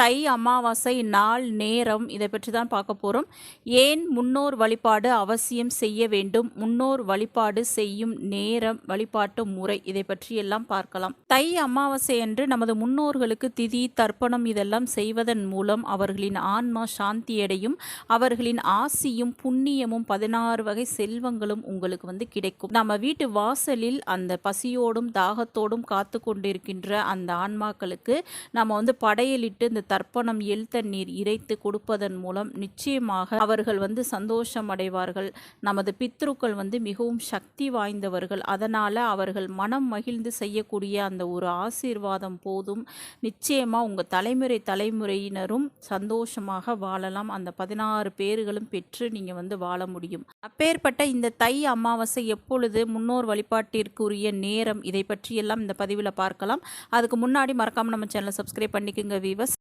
தை அமாவாசை நாள் நேரம் இதை பற்றி தான் பார்க்க போகிறோம். ஏன் முன்னோர் வழிபாடு அவசியம் செய்ய வேண்டும், முன்னோர் வழிபாடு செய்யும் நேரம், வழிபாட்டு முறை, இதை பற்றி எல்லாம் பார்க்கலாம். தை அமாவாசை அன்று நமது முன்னோர்களுக்கு திதி தர்ப்பணம் இதெல்லாம் செய்வதன் மூலம் அவர்களின் ஆன்மா சாந்தியடையும். அவர்களின் ஆசியும் புண்ணியமும் 16 வகை செல்வங்களும் உங்களுக்கு கிடைக்கும். நம்ம வீட்டு வாசலில் அந்த பசியோடும் தாகத்தோடும் காத்து கொண்டிருக்கின்ற அந்த ஆன்மாக்களுக்கு நம்ம படையலிட்டு இந்த தர்ப்பணம் எள் தண்ணீர் இறைத்து கொடுப்பதன் மூலம் நிச்சயமாக அவர்கள் சந்தோஷம் அடைவார்கள். நமது பித்ருக்கள் மிகவும் சக்தி வாய்ந்தவர்கள். அதனால அவர்கள் மனம் மகிழ்ந்து செய்யக்கூடிய அந்த ஒரு ஆசீர்வாதம் போதும். நிச்சயமா உங்க தலைமுறையினரும் சந்தோஷமாக வாழலாம். அந்த 16 பேர்களும் பெற்று நீங்க வாழ முடியும். அப்பேற்பட்ட இந்த தை அமாவாசை எப்பொழுது, முன்னோர் வழிபாட்டிற்குரிய நேரம், இதை பற்றியெல்லாம் இந்த பதிவில் பார்க்கலாம். அதுக்கு முன்னாடி மறக்காம நம்ம சேனலை சப்ஸ்கிரைப் பண்ணிக்கோங்க வீவர்ஸ்.